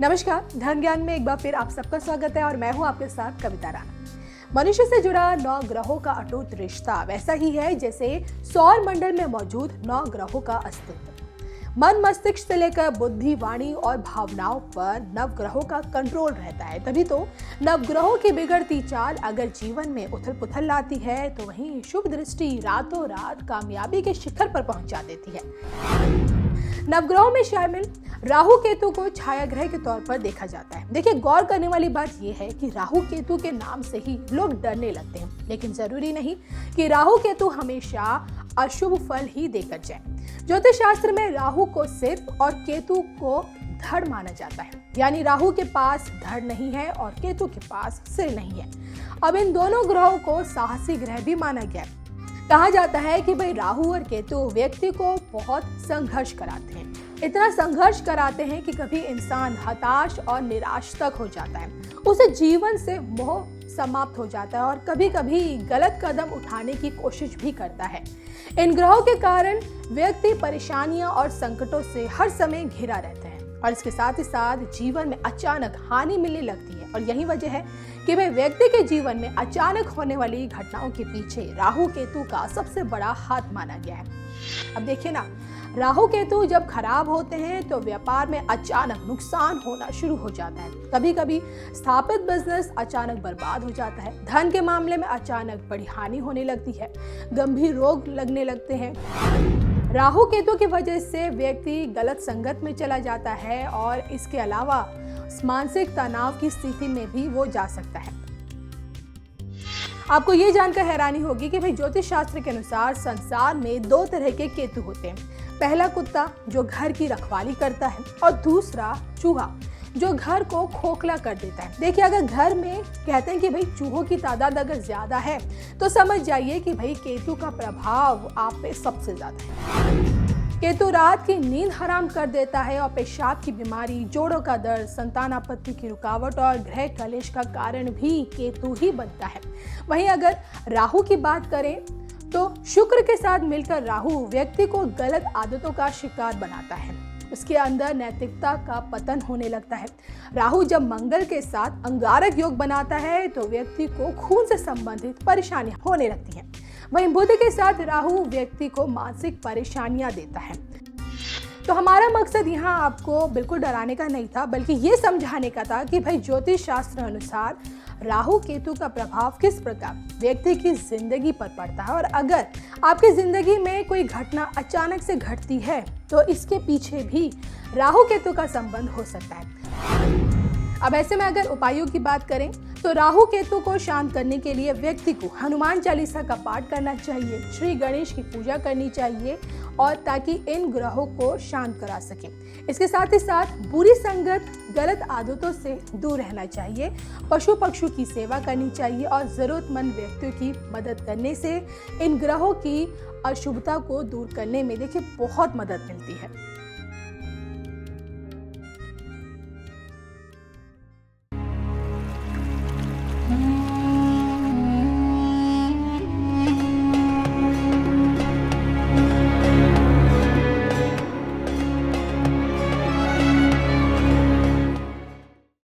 नमस्कार, धन ज्ञान में एक बार फिर आप सबका स्वागत है और मैं हूं आपके साथ कविता राणा। मनुष्य से जुड़ा 9 ग्रहों का अटूट रिश्ता वैसा ही है जैसे सौर मंडल में मौजूद 9 ग्रहों का अस्तित्व। मन मस्तिष्क से लेकर बुद्धि, वाणी और भावनाओं पर नवग्रहों का कंट्रोल रहता है। तभी तो नवग्रहों की बिगड़ती चाल अगर जीवन में उथल पुथल लाती है तो वहीं शुभ दृष्टि रातों रात कामयाबी के शिखर पर पहुंचा देती है। नवग्रहों में शामिल राहु केतु को छाया ग्रह के तौर पर देखा जाता है। देखिए, गौर करने वाली बात यह है कि राहु केतु के नाम से ही लोग डरने लगते हैं, लेकिन जरूरी नहीं कि राहु केतु हमेशा अशुभ फल ही देकर जाए। ज्योतिष शास्त्र में राहु को सिर और केतु को धड़ माना जाता है, यानी राहु के पास धड़ नहीं है और केतु के पास सिर नहीं है। अब इन दोनों ग्रहों को साहसी ग्रह भी माना गया है। कहा जाता है कि भाई राहु और केतु व्यक्ति को बहुत संघर्ष कराते हैं, इतना संघर्ष कराते हैं कि कभी इंसान हताश और निराश तक हो जाता है, उसे जीवन से मोह समाप्त हो जाता है और कभी कभी गलत कदम उठाने की कोशिश भी करता है। इन ग्रहों के कारण व्यक्ति परेशानियां और संकटों से हर समय घिरा रहता है और इसके साथ ही साथ जीवन में अचानक हानि मिलने लगती है। और यही वजह है कि वे व्यक्ति के जीवन में अचानक होने वाली घटनाओं के पीछे राहु केतु का सबसे बड़ा हाथ माना गया है। अब देखिए ना, राहु केतु जब खराब होते हैं तो व्यापार में अचानक नुकसान होना शुरू हो जाता है। कभी कभी स्थापित बिजनेस अचानक बर्बाद हो जाता है। धन के मामले में अचानक बड़ी हानि होने लगती है, गंभीर रोग लगने लगते हैं। राहु केतु की वजह से व्यक्ति गलत संगत में चला जाता है और इसके अलावा मानसिक तनाव की स्थिति में भी वो जा सकता है। आपको ये जानकर हैरानी होगी कि भाई ज्योतिष शास्त्र के अनुसार संसार में 2 तरह के केतु होते हैं। पहला कुत्ता जो घर की रखवाली करता है और दूसरा चूहा जो घर को खोखला कर देता है। देखिए, अगर घर में कहते हैं कि भाई चूहों की तादाद अगर ज्यादा है तो समझ जाइए कि भाई केतु का प्रभाव आप पे सबसे ज्यादा है। केतु रात की नींद हराम कर देता है और पेशाब की बीमारी, जोड़ों का दर्द, संतानापत्ति की रुकावट और गृह कलेश का कारण भी केतु ही बनता है। वहीं अगर राहु की बात करें तो शुक्र के साथ मिलकर राहु व्यक्ति को गलत आदतों का शिकार बनाता है, उसके अंदर नैतिकता का पतन होने लगता है। राहु जब मंगल के साथ अंगारक योग बनाता है तो व्यक्ति को खून से संबंधित परेशानियां होने लगती हैं। वहीं बुध के साथ राहु व्यक्ति को मानसिक परेशानियां देता है। तो हमारा मकसद यहाँ आपको बिल्कुल डराने का नहीं था, बल्कि ये समझाने का था कि भाई ज्योतिष शास्त्र अनुसार राहु केतु का प्रभाव किस प्रकार व्यक्ति की जिंदगी पर पड़ता है और अगर आपकी जिंदगी में कोई घटना अचानक से घटती है तो इसके पीछे भी राहु केतु का संबंध हो सकता है। अब ऐसे में अगर उपायों की बात करें तो राहु केतु को शांत करने के लिए व्यक्ति को हनुमान चालीसा का पाठ करना चाहिए, श्री गणेश की पूजा करनी चाहिए और ताकि इन ग्रहों को शांत करा सके। इसके साथ ही साथ बुरी संगत, गलत आदतों से दूर रहना चाहिए, पशु पक्षियों की सेवा करनी चाहिए और जरूरतमंद व्यक्तियों की मदद करने से इन ग्रहों की अशुभता को दूर करने में देखिए बहुत मदद मिलती है।